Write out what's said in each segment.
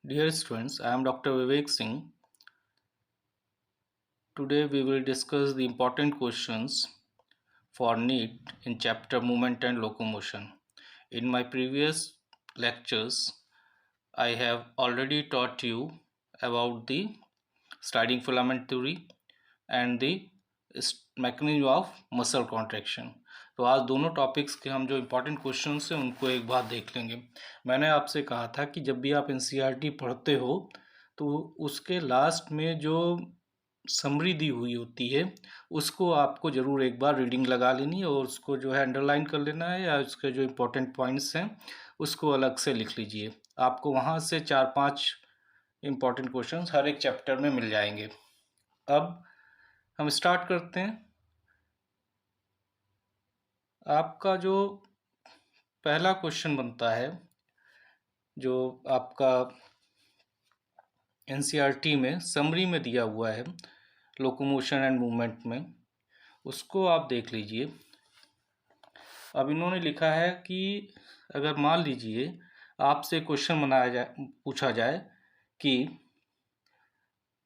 Dear students, I am Dr. Vivek Singh. Today we will discuss the important questions for NEET in chapter Movement and Locomotion. In my previous lectures, I have already taught you about the sliding filament theory and the mechanism of muscle contraction. तो आज दोनों topics के हम जो important question हैं उनको एक बार देख लेंगे। मैंने आपसे कहा था कि जब भी आप एनसीईआरटी पढ़ते हो तो उसके लास्ट में जो समरी दी हुई होती है उसको आपको ज़रूर एक बार रीडिंग लगा लेनी है और उसको जो है अंडरलाइन कर लेना है या उसके जो इम्पोर्टेंट पॉइंट्स हैं उसको अलग से लिख लीजिए। आपको वहाँ से 4-5 इम्पोर्टेंट क्वेश्चंस हर एक चैप्टर में मिल जाएंगे। अब हम स्टार्ट करते हैं। आपका जो पहला क्वेश्चन बनता है जो आपका एनसीईआरटी में समरी में दिया हुआ है लोकोमोशन एंड मूवमेंट में, उसको आप देख लीजिए। अब इन्होंने लिखा है कि अगर मान लीजिए आपसे क्वेश्चन पूछा जाए कि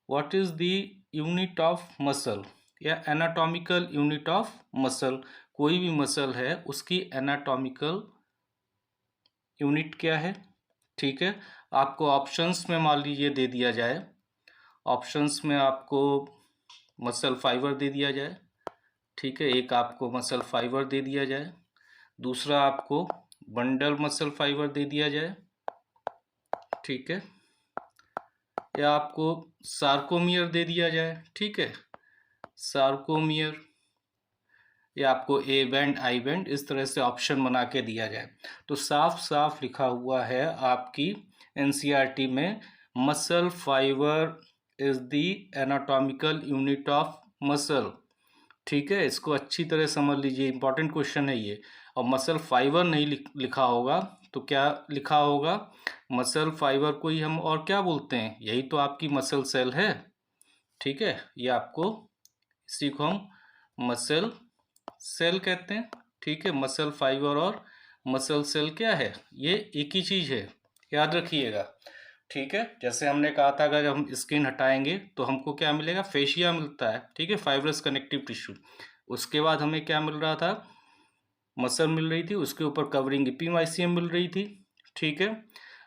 what is the unit of muscle या एनाटॉमिकल यूनिट ऑफ मसल, कोई भी मसल है उसकी एनाटॉमिकल यूनिट क्या है। ठीक है, आपको ऑप्शंस में मान लीजिए दे दिया जाए, ऑप्शंस में आपको मसल फाइबर दे दिया जाए। ठीक है, एक आपको मसल फाइबर दे दिया जाए, दूसरा आपको बंडल मसल फाइबर दे दिया जाए। ठीक है, या आपको सार्कोमियर दे दिया जाए। ठीक है, सार्कोमियर, या आपको ए बैंड आई बैंड, इस तरह से ऑप्शन बना के दिया जाए तो साफ साफ लिखा हुआ है आपकी एनसीईआरटी में muscle fibre is the anatomical unit of muscle. ठीक है, इसको अच्छी तरह समझ लीजिए, इंपॉर्टेंट क्वेश्चन है ये। और मसल फाइबर नहीं लिखा होगा तो क्या लिखा होगा, मसल फाइबर को ही हम और क्या बोलते हैं, यही तो आपकी मसल सेल है। ठीक है, ये आपको इसी को हम मसल सेल कहते हैं। ठीक है, मसल फाइबर और मसल सेल क्या है, ये एक ही चीज़ है, याद रखिएगा। ठीक है, जैसे हमने कहा था अगर हम स्किन हटाएंगे तो हमको क्या मिलेगा, फेशिया मिलता है। ठीक है, फाइब्रस कनेक्टिव टिश्यू। उसके बाद हमें क्या मिल रहा था, मसल मिल रही थी, उसके ऊपर कवरिंग इपीमाइसियम मिल रही थी। ठीक है,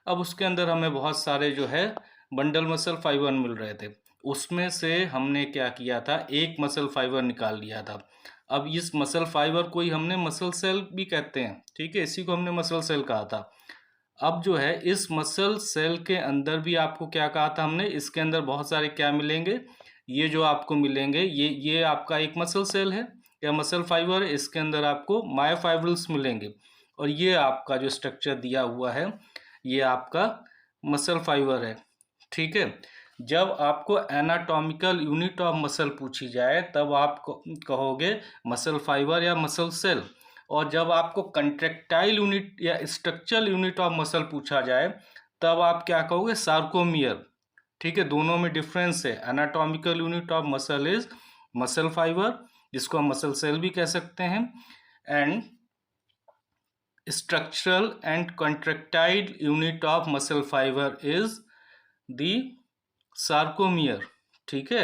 अब उसके अंदर हमें बहुत सारे जो है बंडल मसल फाइबर मिल रहे थे, उसमें से हमने क्या किया था, एक मसल फाइबर निकाल लिया था। अब इस मसल फाइबर को ही हमने मसल सेल भी कहते हैं। ठीक है, इसी को हमने मसल सेल कहा था। अब जो है इस मसल सेल के अंदर भी आपको क्या कहा था हमने, इसके अंदर बहुत सारे क्या मिलेंगे, ये जो आपको मिलेंगे ये आपका एक मसल सेल है या मसल फाइबर है, इसके अंदर आपको मायोफाइब्रिल्स मिलेंगे और ये आपका जो स्ट्रक्चर दिया हुआ है ये आपका मसल फाइबर है। ठीक है, जब आपको एनाटॉमिकल यूनिट ऑफ मसल पूछी जाए तब आप कहोगे मसल फाइबर या मसल सेल, और जब आपको कंट्रेक्टाइल यूनिट या स्ट्रक्चरल यूनिट ऑफ मसल पूछा जाए तब आप क्या कहोगे, सार्कोमियर। ठीक है, दोनों में डिफरेंस है। Anatomical unit of muscle is muscle fibre, जिसको हम मसल सेल भी कह सकते हैं, and structural and contractile unit of muscle fibre is the sarcomere. ठीक है,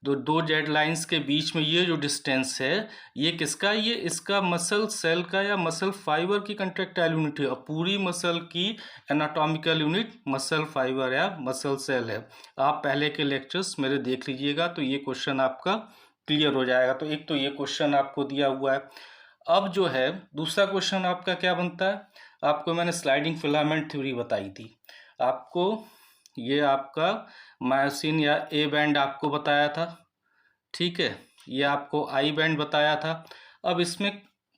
दो जेड लाइंस के बीच में ये जो डिस्टेंस है ये किसका, ये इसका मसल सेल का या मसल फाइबर की कंट्रेक्टाइल यूनिट है, और पूरी मसल की एनाटॉमिकल यूनिट मसल फाइबर या मसल सेल है। आप पहले के लेक्चर्स मेरे देख लीजिएगा तो ये क्वेश्चन आपका क्लियर हो जाएगा। तो एक तो ये क्वेश्चन आपको दिया हुआ है। अब जो है दूसरा क्वेश्चन आपका क्या बनता है, आपको मैंने स्लाइडिंग फिलामेंट थ्योरी बताई थी, आपको ये आपका मायोसिन या ए बैंड आपको बताया था। ठीक है, ये आपको आई बैंड बताया था। अब इसमें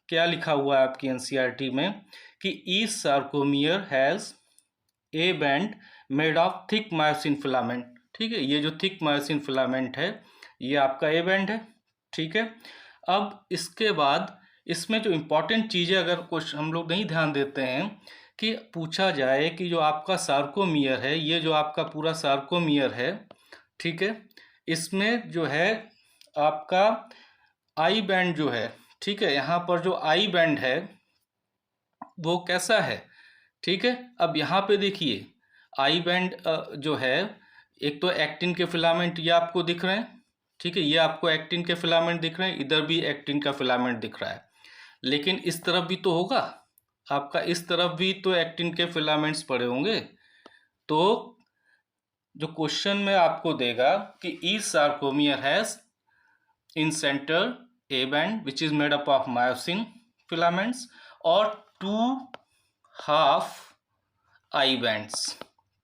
क्या लिखा हुआ है आपकी एनसीईआरटी में कि each sarcomere has A band made of thick myosin filament. ठीक है, ये जो थिक मायोसिन फिलामेंट है ये आपका ए बैंड है। ठीक है, अब इसके बाद इसमें जो इम्पोर्टेंट चीज़ें अगर कुछ हम लोग नहीं ध्यान देते हैं कि पूछा जाए कि जो आपका सार्कोमियर है, ये जो आपका पूरा सार्कोमियर है, ठीक है, इसमें जो है आपका आई बैंड जो है, ठीक है, यहाँ पर जो आई बैंड है वो कैसा है। ठीक है, अब यहाँ पे देखिए आई बैंड जो है, एक तो एक्टिन के फिलामेंट ये आपको दिख रहे हैं, ठीक है, ये आपको एक्टिन के फिलामेंट दिख रहे हैं, इधर भी एक्टिन का फिलामेंट दिख रहा है, लेकिन इस तरफ भी तो होगा आपका, इस तरफ भी तो एक्टिन के फिलामेंट्स पड़े होंगे। तो जो क्वेश्चन में आपको देगा कि each sarcomere has in centre A band which is made up of myosin filaments और 2 हाफ आई बैंड्स,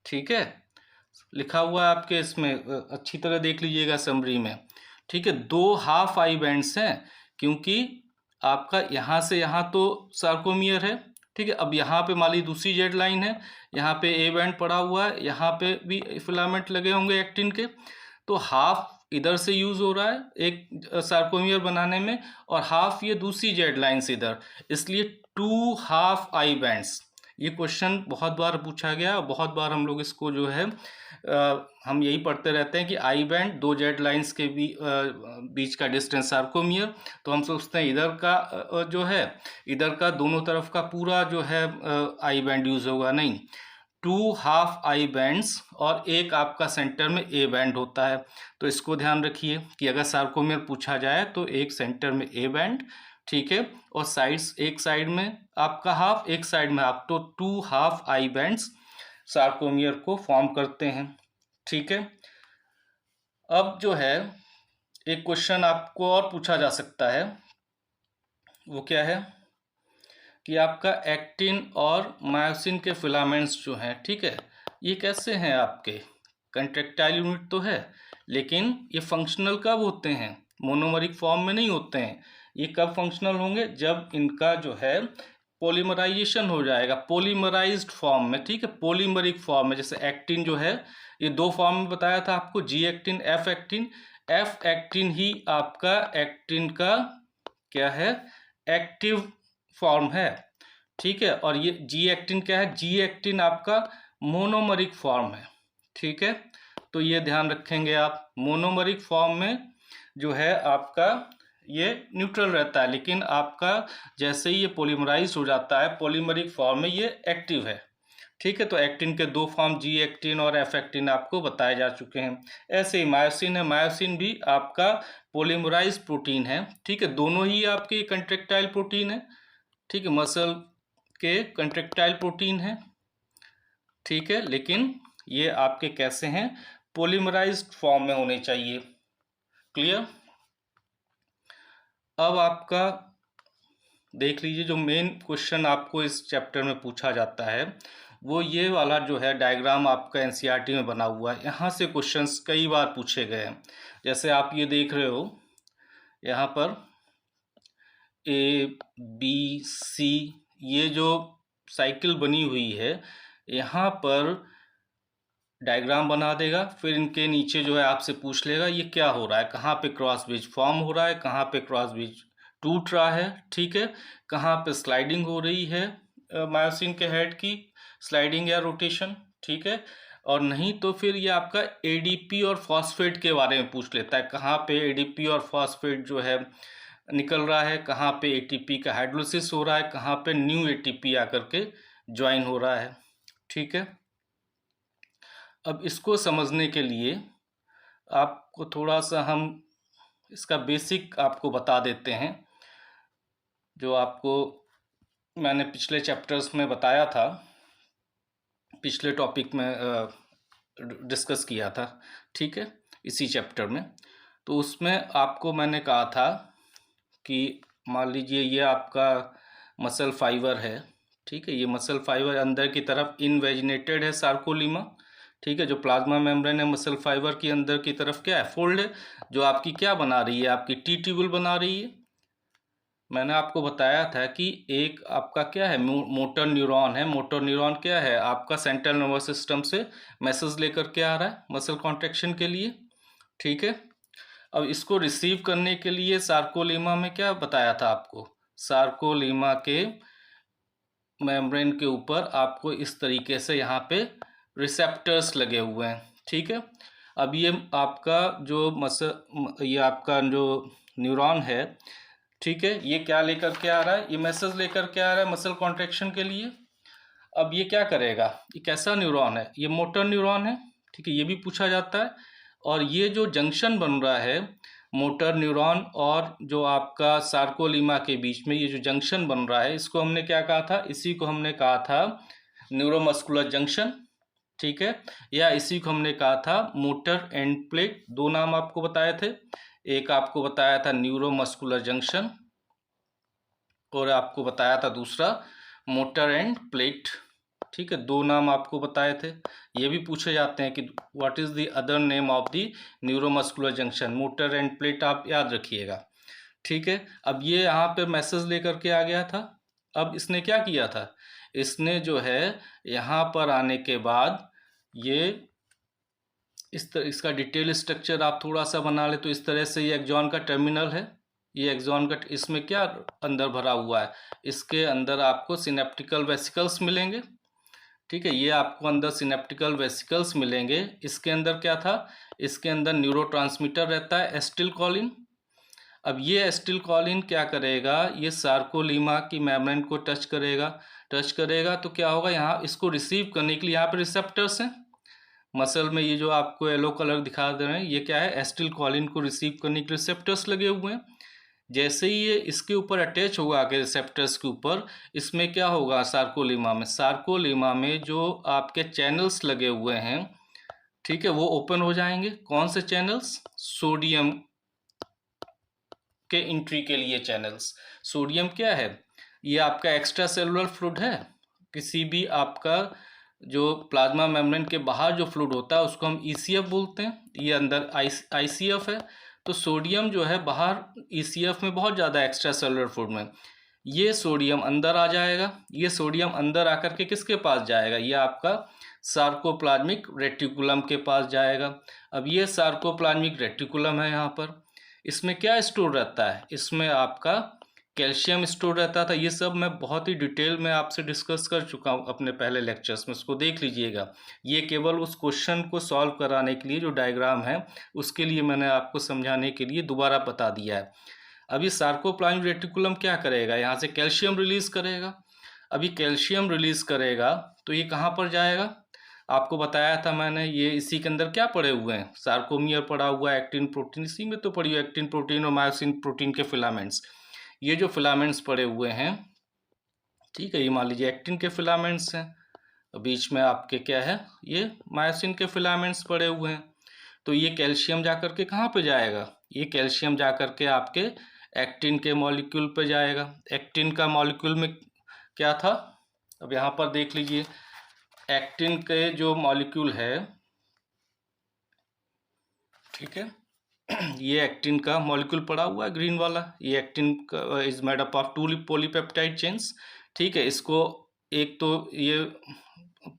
ठीक है, लिखा हुआ है आपके इसमें, अच्छी तरह देख लीजिएगा समरी में, ठीक है। 2 हाफ आई बैंड्स हैं, क्योंकि आपका यहाँ से यहाँ तो सार्कोमियर है, ठीक है। अब यहाँ पे मान ली दूसरी जेड लाइन है, यहाँ पे ए बैंड पड़ा हुआ है, यहाँ पे भी फिलामेंट लगे होंगे एक्टिन के, तो हाफ इधर से यूज हो रहा है एक सार्कोमियर बनाने में, और हाफ ये दूसरी जेड लाइन से इधर, इसलिए 2 हाफ आई बैंड्स। ये क्वेश्चन बहुत बार पूछा गया, बहुत बार हम लोग इसको जो है हम यही पढ़ते रहते हैं कि आई बैंड 2 जेड लाइंस के बीच का डिस्टेंस सार्कोमियर, तो हम सोचते हैं इधर का जो है, इधर का दोनों तरफ का पूरा जो है आई बैंड यूज होगा, नहीं, 2 हाफ आई बैंड्स और एक आपका सेंटर में ए बैंड होता है। तो इसको ध्यान रखिए कि अगर सार्कोमियर पूछा जाए तो एक सेंटर में ए बैंड, ठीक है, और साइड्स, एक साइड में आपका हाफ, एक साइड में हाफ, तो 2 हाफ आई बैंड्स सार्कोमियर को फॉर्म करते हैं, ठीक है। अब जो है एक क्वेश्चन आपको और पूछा जा सकता है, वो क्या है कि आपका एक्टिन और मायोसिन के फिलामेंट्स जो हैं, ठीक है, ये कैसे हैं आपके, कंट्रेक्टाइल यूनिट तो है, लेकिन ये फंक्शनल कब होते हैं, मोनोमरिक फॉर्म में नहीं होते हैं। ये कब फंक्शनल होंगे, जब इनका जो है पॉलीमराइजेशन हो जाएगा, पॉलीमराइज्ड फॉर्म में, ठीक है, पॉलीमरिक फॉर्म में। जैसे एक्टिन जो है ये 2 फॉर्म में बताया था आपको, G actin, F actin. F actin ही आपका एक्टिन का क्या है, एक्टिव फॉर्म है, ठीक है, और ये जी एक्टिन क्या है, जी एक्टिन आपका मोनोमरिक फॉर्म है, ठीक है। तो ये ध्यान रखेंगे आप, मोनोमरिक फॉर्म में जो है आपका ये न्यूट्रल रहता है, लेकिन आपका जैसे ही ये पॉलीमराइज हो जाता है पॉलीमरिक फॉर्म में ये एक्टिव है, ठीक है। तो एक्टिन के 2 फॉर्म जी एक्टिन और एफ एक्टिन आपको बताए जा चुके हैं। ऐसे ही मायोसिन है, मायोसिन भी आपका पॉलीमराइज प्रोटीन है, ठीक है, दोनों ही आपके कंट्रेक्टाइल प्रोटीन है, ठीक है, मसल के कंट्रेक्टाइल प्रोटीन है, ठीक है, लेकिन ये आपके कैसे हैं, पॉलीमराइज्ड फॉर्म में होने चाहिए। क्लियर। अब आपका देख लीजिए, जो मेन क्वेश्चन आपको इस चैप्टर में पूछा जाता है वो ये वाला जो है डायग्राम आपका एनसीईआरटी में बना हुआ है, यहाँ से क्वेश्चंस कई बार पूछे गए हैं। जैसे आप ये देख रहे हो यहाँ पर ए बी सी, ये जो साइकिल बनी हुई है, यहाँ पर डायग्राम बना देगा, फिर इनके नीचे जो है आपसे पूछ लेगा ये क्या हो रहा है, कहाँ पे क्रॉस ब्रिज फॉर्म हो रहा है, कहाँ पे क्रॉस ब्रिज टूट रहा है, ठीक है, कहाँ पे स्लाइडिंग हो रही है मायोसिन के हेड की, स्लाइडिंग या रोटेशन, ठीक है, और नहीं तो फिर ये आपका एडीपी और फॉस्फेट के बारे में पूछ लेता है, कहाँ पे एडीपी और फॉस्फेट जो है निकल रहा है, कहाँ पे एटीपी का हाइड्रोलिसिस हो रहा है, कहाँ पे न्यू एटीपी आकर के ज्वाइन हो रहा है, ठीक है। अब इसको समझने के लिए आपको थोड़ा सा हम इसका बेसिक आपको बता देते हैं, जो आपको मैंने पिछले चैप्टर्स में बताया था, पिछले टॉपिक में डिस्कस किया था, ठीक है, इसी चैप्टर में। तो उसमें आपको मैंने कहा था कि मान लीजिए ये आपका मसल फाइबर है, ठीक है, ये मसल फाइबर अंदर की तरफ इनवेजिनेटेड है सार्कोलीमा, ठीक है, जो प्लाज्मा मेम्ब्रेन है मसल फाइबर की अंदर की तरफ क्या है, फोल्ड है, जो आपकी क्या बना रही है, आपकी टी ट्यूबुल बना रही है। मैंने आपको बताया था कि एक आपका क्या है, मोटर न्यूरॉन है, मोटर न्यूरॉन क्या है, आपका सेंट्रल नर्वस सिस्टम से मैसेज लेकर के आ रहा है मसल कॉन्ट्रैक्शन के लिए, ठीक है। अब इसको रिसीव करने के लिए सार्कोलीमा में क्या बताया था आपको, सार्कोलीमा के मेम्ब्रेन के ऊपर आपको इस तरीके से यहाँ पे रिसेप्टर्स लगे हुए हैं, ठीक है। अब ये आपका जो ये आपका जो न्यूरॉन है, ठीक है, ये क्या लेकर के आ रहा है, ये मैसेज लेकर के आ रहा है मसल कॉन्ट्रैक्शन के लिए। अब ये क्या करेगा, ये कैसा न्यूरॉन है, ये मोटर न्यूरॉन है, ठीक है, ये भी पूछा जाता है। और ये जो जंक्शन बन रहा है मोटर न्यूरॉन और जो आपका सार्कोलीमा के बीच में, ये जो जंक्शन बन रहा है, इसको हमने क्या कहा था, इसी को हमने कहा था न्यूरोमस्कुलर जंक्शन, ठीक है, या इसी को हमने कहा था मोटर एंड प्लेट। दो नाम आपको बताए थे, एक आपको बताया था न्यूरोमस्कुलर जंक्शन और आपको बताया था दूसरा मोटर एंड प्लेट, ठीक है, दो नाम आपको बताए थे। ये भी पूछे जाते हैं कि what is the other name of the neuromuscular junction, motor end plate, आप याद रखिएगा, ठीक है। अब ये यहाँ पे मैसेज लेकर के आ गया था। अब इसने क्या किया था, इसने जो है यहाँ पर आने के बाद ये इस तरह इसका डिटेल स्ट्रक्चर आप थोड़ा सा बना ले तो इस तरह से ये एक्सॉन का टर्मिनल है, ये एक्सॉन का, इसमें क्या अंदर भरा हुआ है, इसके अंदर आपको सिनेप्टिकल वेसिकल्स मिलेंगे, ठीक है, ये आपको अंदर सिनेप्टिकल वेसिकल्स मिलेंगे। इसके अंदर क्या था, इसके अंदर न्यूरोट्रांसमीटर रहता है एसिटिलकोलिन। अब ये एसिटिलकोलिन क्या करेगा, ये सार्कोलीमा की मेम्ब्रेन को टच करेगा तो क्या होगा, यहाँ इसको रिसीव करने के लिए यहाँ पे रिसेप्टर्स हैं मसल में, ये जो आपको येलो कलर दिखा दे रहे हैं, ये क्या है, एसिटिलकोलिन को रिसीव करने के रिसेप्टर्स लगे हुए हैं। जैसे ही ये इसके ऊपर अटैच होगा आगे रिसेप्टर्स के ऊपर, इसमें क्या होगा, सार्कोलीमा में जो आपके चैनल्स लगे हुए हैं, ठीक है, वो ओपन हो जाएंगे। कौन से चैनल्स, सोडियम के एंट्री के लिए चैनल्स। सोडियम क्या है, ये आपका एक्स्ट्रा सेलुलर फ्लूइड है, किसी भी आपका जो प्लाज्मा मेम्ब्रेन के बाहर जो फ्लूइड होता है उसको हम ईसीएफ बोलते हैं, ये अंदर आईसीएफ है। तो सोडियम जो है बाहर ईसीएफ में बहुत ज़्यादा एक्स्ट्रा सेलुलर फ्लूइड में, ये सोडियम अंदर आ जाएगा। ये सोडियम अंदर आकर के किसके पास जाएगा, ये आपका सार्कोप्लाज्मिक रेटिकुलम के पास जाएगा। अब ये सार्कोप्लाज्मिक रेटिकुलम है, यहाँ पर इसमें क्या स्टोर रहता है, इसमें आपका कैल्शियम स्टोर रहता था। ये सब मैं बहुत ही डिटेल में आपसे डिस्कस कर चुका हूँ अपने पहले लेक्चर्स में, उसको देख लीजिएगा। ये केवल उस क्वेश्चन को सॉल्व कराने के लिए जो डायग्राम है उसके लिए मैंने आपको समझाने के लिए दोबारा बता दिया है। अभी सार्कोप्लाज्मिक रेटिकुलम क्या करेगा, यहाँ से कैल्शियम रिलीज करेगा। अभी कैल्शियम रिलीज करेगा तो ये कहाँ पर जाएगा, आपको बताया था मैंने, ये इसी के अंदर क्या पड़े हुए हैं, सार्कोमियर पड़ा हुआ है, एक्टिन प्रोटीन इसी में तो पड़ी हुई है, एक्टिन प्रोटीन और मायोसिन प्रोटीन के फिलामेंट्स। ये जो फिलामेंट्स पड़े हुए हैं, ठीक है, ये मान लीजिए एक्टिन के फिलामेंट्स हैं, बीच में आपके क्या है, ये मायोसिन के फिलामेंट्स पड़े हुए हैं। तो ये कैल्शियम जाकर के कहाँ पे जाएगा, ये कैल्शियम जाकर के आपके एक्टिन के मॉलिक्यूल पे जाएगा। एक्टिन का मॉलिक्यूल में क्या था, अब यहाँ पर देख लीजिए, एक्टिन के जो मॉलिक्यूल है, ठीक है, ये एक्टिन का मॉलिक्यूल पड़ा हुआ है ग्रीन वाला, ये एक्टिन का is made up of 2 polypeptide chains, ठीक है। इसको एक तो ये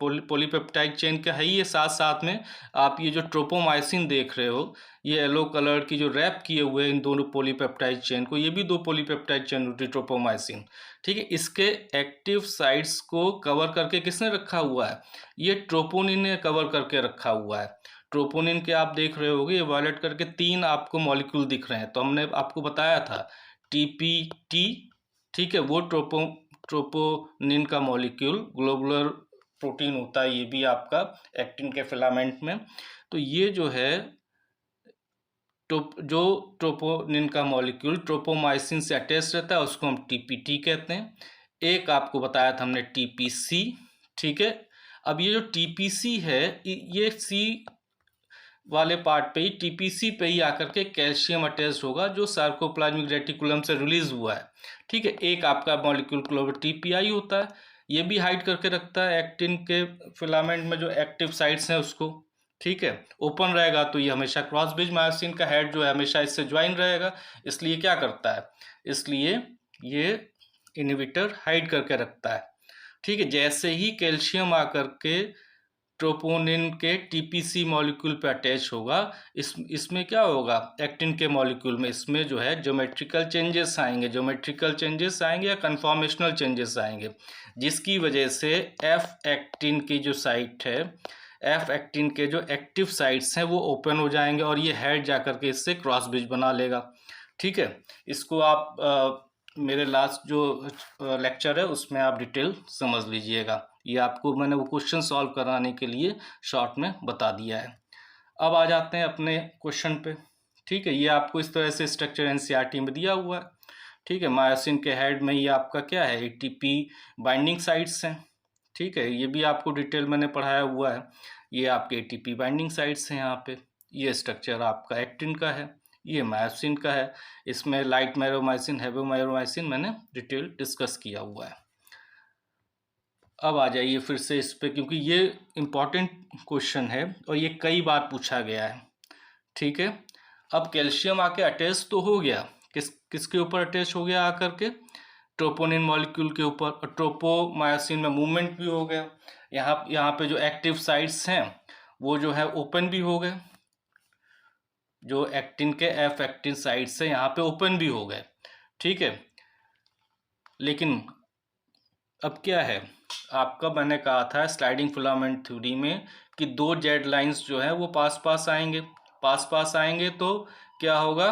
पॉलीपेप्टाइड चेन का है ही, ये साथ साथ में आप ये जो ट्रोपोमाइसिन देख रहे हो, ये येलो कलर की जो रैप किए हुए इन दोनों पॉलीपेप्टाइड चेन को, ये भी 2 पॉलीपेप्टाइड चेन होती है ट्रोपोमाइसिन, ठीक है। इसके एक्टिव साइट्स को कवर करके किसने रखा हुआ है, ये ट्रोपोनिन ने कवर करके रखा हुआ है। ट्रोपोनिन के आप देख रहे होगे, ये वायलेट करके 3 आपको मॉलिक्यूल दिख रहे हैं, तो हमने आपको बताया था टीपीटी, ठीक है, वो ट्रोपोनिन का मॉलिक्यूल ग्लोबुलर प्रोटीन होता है, ये भी आपका एक्टिन के फिलामेंट में। तो ये जो है जो ट्रोपोनिन का मॉलिक्यूल ट्रोपोमाइसिन से अटैच रहता है उसको हम टीपीटी कहते हैं। एक आपको बताया था हमने टीपीसी, ठीक है। अब ये जो टीपीसी है, ये सी वाले पार्ट पे ही, टीपीसी पे ही आकर के कैल्शियम अटैच होगा जो सार्कोप्लाज्मिक रेटिकुलम से रिलीज हुआ है, ठीक है। एक आपका मॉलिक्यूल क्लोवर टीपीआई होता है, ये भी हाइड करके रखता है एक्टिन के फिलामेंट में जो एक्टिव साइट्स हैं उसको, ठीक है। ओपन रहेगा तो ये हमेशा क्रॉस ब्रिज मायोसिन का हेड जो है हमेशा इससे ज्वाइन रहेगा, इसलिए क्या करता है, इसलिए ये इनहिबिटर हाइड करके रखता है, ठीक है। जैसे ही कैल्शियम आकर के ट्रोपोनिन के टीपीसी मॉलिक्यूल पे अटैच होगा, इसमें क्या होगा, एक्टिन के मॉलिक्यूल में, इसमें जो है ज्योमेट्रिकल चेंजेस आएंगे या कन्फॉर्मेशनल चेंजेस आएंगे, जिसकी वजह से एफ एक्टिन की जो साइट है, एफ एक्टिन के जो एक्टिव साइट्स हैं वो ओपन हो जाएंगे और ये हेड जाकर के इससे क्रॉस ब्रिज बना लेगा, ठीक है। इसको आप मेरे लास्ट जो लेक्चर है उसमें आप डिटेल समझ लीजिएगा। ये आपको मैंने वो क्वेश्चन सॉल्व कराने के लिए शॉर्ट में बता दिया है। अब आ जाते हैं अपने क्वेश्चन पे। ठीक है, ये आपको इस तरह से स्ट्रक्चर एनसीईआरटी में दिया हुआ है। ठीक है, मायोसिन के हेड में ये आपका क्या है, एटीपी बाइंडिंग साइट्स हैं। ठीक है, ये भी आपको डिटेल मैंने पढ़ाया हुआ है। ये आपके एटीपी बाइंडिंग साइट्स हैं यहाँ पे। ये स्ट्रक्चर आपका एक्टिन का है, ये मायोसिन का है। इसमें लाइट मायोमायोसिन, हेवी मायोमायोसिन मैंने डिटेल डिस्कस किया हुआ है। अब आ जाइए फिर से इस पे, क्योंकि ये इम्पॉर्टेंट क्वेश्चन है और ये कई बार पूछा गया है। ठीक है, अब कैल्शियम आके अटैच तो हो गया, किसके ऊपर अटैच हो गया आकर के, ट्रोपोनिन मॉलिक्यूल के ऊपर, और ट्रोपोमायोसिन में मूवमेंट भी हो गया। यहाँ पे जो एक्टिव साइट्स हैं वो जो है ओपन भी हो गए, जो एक्टिन के एफ एक्टिन साइट्स है यहाँ पे ओपन भी हो गए। ठीक है, लेकिन अब क्या है, आपका मैंने कहा था स्लाइडिंग फिलामेंट थ्योरी में कि दो जेड लाइंस जो है वो पास पास आएंगे तो क्या होगा,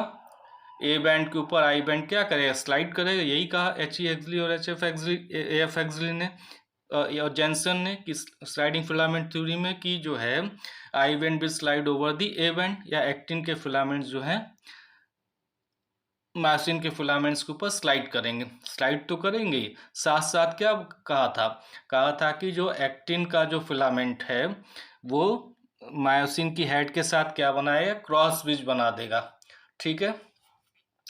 ए बैंड के ऊपर आई बैंड क्या करेगा, स्लाइड करेगा। यही कहा एच.ई. एक्सली और एफ एक्सली ने और जेंसन ने कि स्लाइडिंग फिलामेंट थ्योरी में कि जो है I band will slide over the A band, या एक्टिन के फिलामेंट्स जो है मायोसिन के फिलामेंट्स के ऊपर स्लाइड करेंगे। स्लाइड तो करेंगे ही, साथ साथ क्या कहा था कि जो एक्टिन का जो फिलामेंट है वो मायोसिन की हेड के साथ क्या बनाएगा, क्रॉस ब्रिज बना देगा। ठीक है,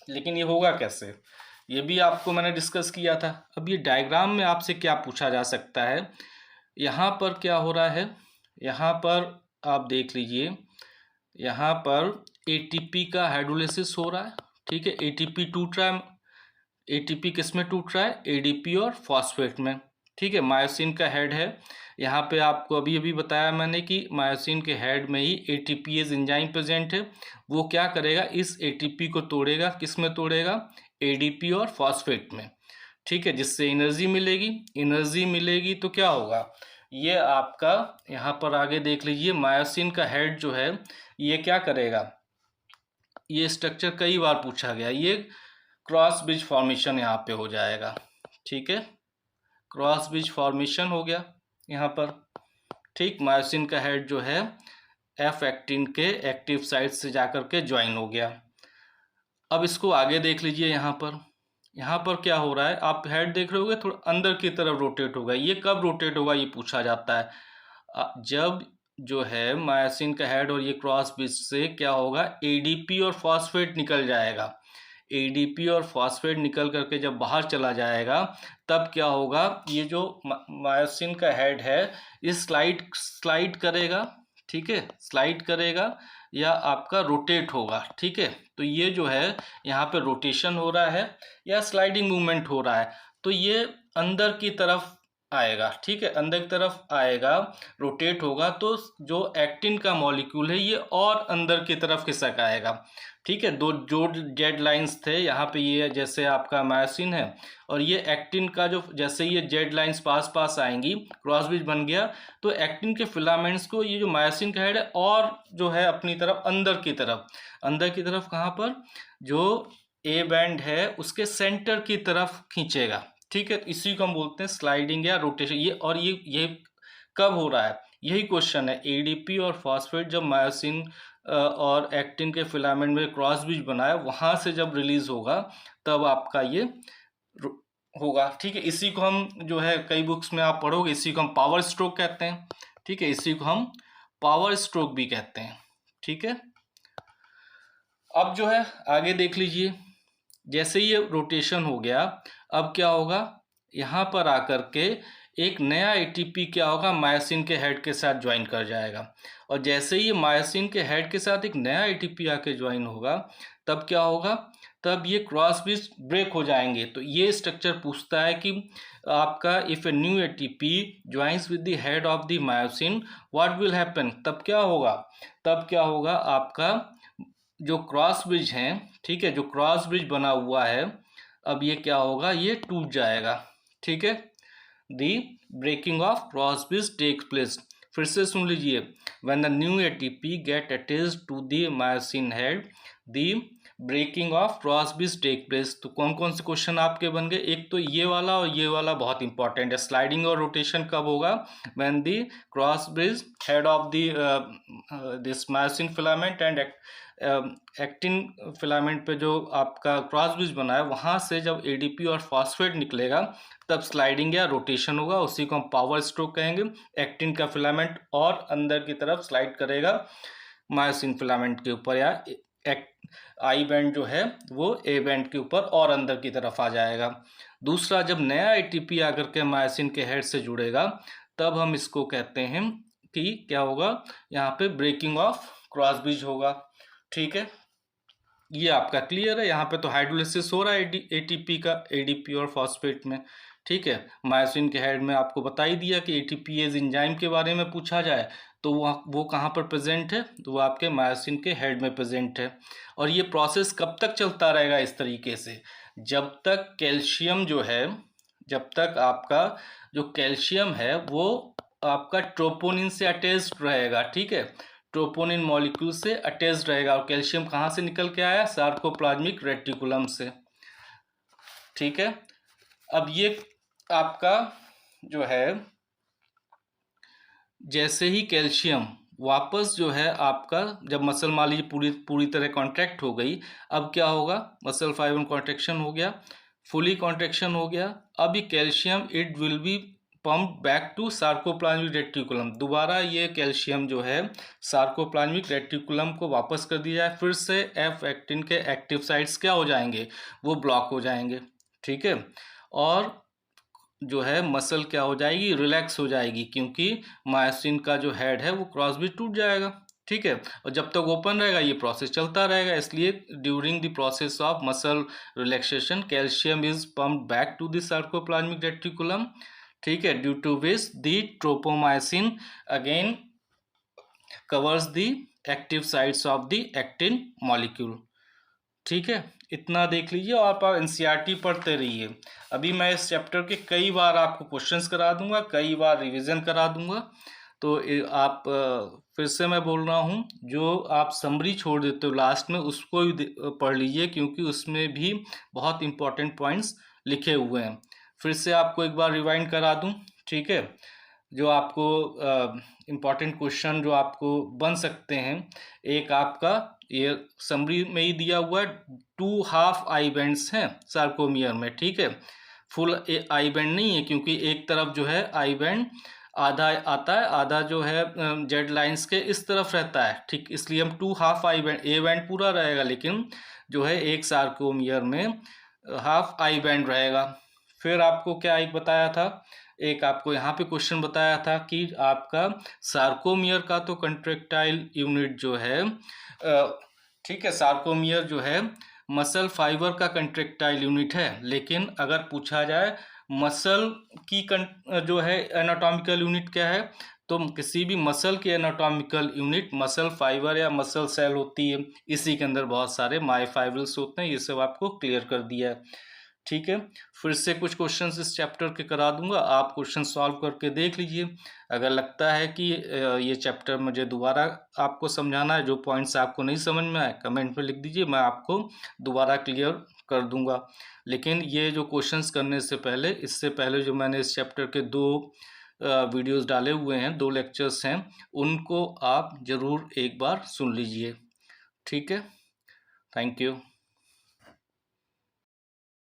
लेकिन ये होगा कैसे, ये भी आपको मैंने डिस्कस किया था। अब ये डायग्राम में आपसे क्या पूछा जा सकता है, यहाँ पर क्या हो रहा है, यहाँ पर आप देख लीजिए, यहाँ पर एटीपी का हाइड्रोलिसिस हो रहा है। ठीक है, एटीपी टूट रहा है, एटीपी किस में टूट रहा है, एडीपी और फॉस्फेट में। ठीक है, मायोसिन का हेड है, यहाँ पे आपको अभी बताया मैंने कि मायोसिन के हेड में ही एटीपीएज एंजाइम प्रेजेंट है। वो क्या करेगा, इस एटीपी को तोड़ेगा, किस में तोड़ेगा, एडीपी और फॉस्फेट में। ठीक है, जिससे एनर्जी मिलेगी तो क्या होगा, ये आपका यहाँ पर आगे देख लीजिए, मायोसिन का हेड जो है ये क्या करेगा, ये स्ट्रक्चर कई बार पूछा गया, ये क्रॉस ब्रिज फॉर्मेशन यहाँ पे हो जाएगा। ठीक है, क्रॉस ब्रिज फॉर्मेशन हो गया यहाँ पर। ठीक, मायोसिन का हेड जो है एफ एक्टिन के एक्टिव साइट से जाकर के ज्वाइन हो गया। अब इसको आगे देख लीजिए, यहाँ पर क्या हो रहा है, आप हेड देख रहे होगे थोड़ा अंदर की तरफ रोटेट होगा। ये कब रोटेट होगा ये पूछा जाता है, जब जो है मायोसिन का हेड और ये क्रॉस ब्रिज से क्या होगा, एडीपी और फॉस्फेट निकल जाएगा। एडीपी और फॉस्फेट निकल करके जब बाहर चला जाएगा तब क्या होगा, ये जो मायोसिन का हेड है इस स्लाइड करेगा। ठीक है, स्लाइड करेगा या आपका रोटेट होगा। ठीक है, तो ये जो है यहाँ पे रोटेशन हो रहा है या स्लाइडिंग मूवमेंट हो रहा है, तो ये अंदर की तरफ आएगा। ठीक है, अंदर की तरफ आएगा, रोटेट होगा तो जो एक्टिन का मॉलिक्यूल है ये और अंदर की तरफ खिसक आएगा। ठीक है, दो जो जेड लाइंस थे यहाँ पे, ये जैसे आपका मायोसिन है और ये एक्टिन का, जो जैसे ये जेड लाइंस पास आएंगी, क्रॉस ब्रिज बन गया, तो एक्टिन के फिलामेंट्स को ये जो मायोसिन का हेड है और जो है अपनी तरफ अंदर की तरफ कहाँ पर, जो ए बैंड है उसके सेंटर की तरफ खींचेगा। ठीक है, इसी को हम बोलते हैं स्लाइडिंग या रोटेशन। ये कब हो रहा है, यही क्वेश्चन है। एडीपी और फॉस्फेट जब मायोसिन और एक्टिन के फिलामेंट में क्रॉस ब्रिज बनाया, वहां से जब रिलीज होगा तब आपका ये होगा। ठीक है, इसी को हम जो है कई बुक्स में आप पढ़ोगे, इसी को हम पावर स्ट्रोक कहते हैं। ठीक है, इसी को हम पावर स्ट्रोक भी कहते हैं। ठीक है, अब जो है आगे देख लीजिए, जैसे ये रोटेशन हो गया, अब क्या होगा, यहाँ पर आकर के एक नया एटीपी क्या होगा, मायोसिन के हेड के साथ ज्वाइन कर जाएगा। और जैसे ही ये मायोसिन के हेड के साथ एक नया एटीपी आके ज्वाइन होगा तब क्या होगा, तब ये क्रॉस ब्रिज ब्रेक हो जाएंगे। तो ये स्ट्रक्चर पूछता है कि आपका if a new ATP joins with the head of the myosin what will happen, तब क्या होगा आपका जो क्रॉस ब्रिज है, ठीक है, जो क्रॉस ब्रिज बना हुआ है, अब ये क्या होगा, ये टूट जाएगा। ठीक है, the breaking of cross bridge takes place. फिर से सुन लीजिए, when the new ATP get attached to the myosin head, the breaking of cross bridge take place. तो कौन कौन से क्वेश्चन आपके बन गए, एक तो ये वाला और ये वाला बहुत इंपॉर्टेंट है। स्लाइडिंग और रोटेशन कब होगा, when the cross bridge head of the this myosin filament and actin filament पे जो आपका क्रॉस ब्रिज बना है वहाँ से जब एडीपी और फॉस्फेट निकलेगा तब स्लाइडिंग या रोटेशन होगा, उसी को हम पावर स्ट्रोक कहेंगे। एक्टिन का फिलामेंट और अंदर की तरफ स्लाइड करेगा मायोसिन फिलामेंट के ऊपर, या आई बैंड जो है वो ए बैंड के ऊपर और अंदर की तरफ आ जाएगा। दूसरा, जब नया एटीपी आकर के मायोसिन के हेड से जुड़ेगा तब हम इसको कहते हैं कि क्या होगा, यहाँ पे ब्रेकिंग ऑफ क्रॉस ब्रिज होगा। ठीक है, ये आपका क्लियर है। यहाँ पे तो हाइड्रोलिसिस हो रहा है एटीपी का एडीपी और फॉस्फेट में। ठीक है, मायोसिन के हेड में आपको बता ही दिया कि एटीपीएज एंजाइम के बारे में पूछा जाए तो वो कहाँ पर प्रेजेंट है, तो वो आपके मायोसिन के हेड में प्रेजेंट है। और ये प्रोसेस कब तक चलता रहेगा इस तरीके से, जब तक कैल्शियम जो है, जब तक आपका जो कैल्शियम है वो आपका ट्रोपोनिन से अटैच्ड रहेगा। ठीक है, ट्रोपोनिन मॉलिक्यूल से अटैच्ड रहेगा। और कैल्शियम कहाँ से निकल के आया, सार्कोप्लाज्मिक रेटिकुलम से। ठीक है, अब ये आपका जो है, जैसे ही कैल्शियम वापस जो है आपका, जब मसल मान लीजिए पूरी तरह कॉन्ट्रैक्ट हो गई, अब क्या होगा, मसल फाइबर कॉन्ट्रैक्शन हो गया, फुली कॉन्ट्रैक्शन हो गया। अब ये calcium it will be pump back to sarcoplasmic reticulum. दोबारा ये कैल्शियम जो है सार्कोप्लाज्मिक रेटिकुलम को वापस कर दिया जाए, फिर से एफ एक्टिन के एक्टिव साइट्स क्या हो जाएंगे, वो ब्लॉक हो जाएंगे। ठीक है, और जो है मसल क्या हो जाएगी, रिलैक्स हो जाएगी, क्योंकि मायोसिन का जो हेड है वो क्रॉस ब्रिज टूट जाएगा। ठीक है, और जब तक ओपन रहेगा ये प्रोसेस चलता रहेगा। इसलिए during the process of muscle relaxation calcium is pumped back to the sarcoplasmic reticulum. ठीक है, due to which the tropomyosin again covers the active sites of the actin molecule. ठीक है, इतना देख लीजिए और आप एनसीईआरटी पढ़ते रहिए। अभी मैं इस चैप्टर के कई बार आपको क्वेश्चंस करा दूंगा, कई बार रिवीजन करा दूंगा। तो आप फिर से मैं बोल रहा हूँ, जो आप समरी छोड़ देते हो लास्ट में उसको भी पढ़ लीजिए, क्योंकि उसमें भी बहुत इंपॉर्टेंट पॉइंट्स लिखे हुए हैं। फिर से आपको एक बार रिवाइंड करा दूँ। ठीक है, जो आपको इम्पॉर्टेंट क्वेश्चन जो आपको बन सकते हैं, एक आपका ये समरी में ही दिया हुआ है, 2 हाफ आई बैंड्स हैं सार्कोमियर में। ठीक है, फुल आई बैंड नहीं है, क्योंकि एक तरफ जो है आई बैंड आधा आता है, आधा जो है जेड लाइंस के इस तरफ रहता है। ठीक, इसलिए हम 2 half I band, A band पूरा रहेगा लेकिन जो है एक सार्कोमियर में हाफ आई बैंड रहेगा। फिर आपको क्या एक बताया था, एक आपको यहाँ पे क्वेश्चन बताया था कि आपका सार्कोमियर का तो कंट्रेक्टाइल यूनिट जो है, ठीक है, सार्कोमियर जो है मसल फाइबर का कंट्रेक्टाइल यूनिट है, लेकिन अगर पूछा जाए मसल की जो है एनाटॉमिकल यूनिट क्या है, तो किसी भी मसल की एनाटॉमिकल यूनिट मसल फाइबर या मसल सेल होती है। इसी के अंदर बहुत सारे मायोफाइब्रल्स होते हैं, ये सब आपको क्लियर कर दिया है। ठीक है, फिर से कुछ क्वेश्चंस इस चैप्टर के करा दूंगा, आप क्वेश्चन सॉल्व करके देख लीजिए। अगर लगता है कि ये चैप्टर मुझे दोबारा आपको समझाना है, जो पॉइंट्स आपको नहीं समझ में आए कमेंट में लिख दीजिए, मैं आपको दोबारा क्लियर कर दूंगा। लेकिन ये जो क्वेश्चंस करने से पहले, इससे पहले जो मैंने इस चैप्टर के 2 वीडियोस डाले हुए हैं, 2 लेक्चर्स हैं, उनको आप ज़रूर एक बार सुन लीजिए। ठीक है, थैंक यू।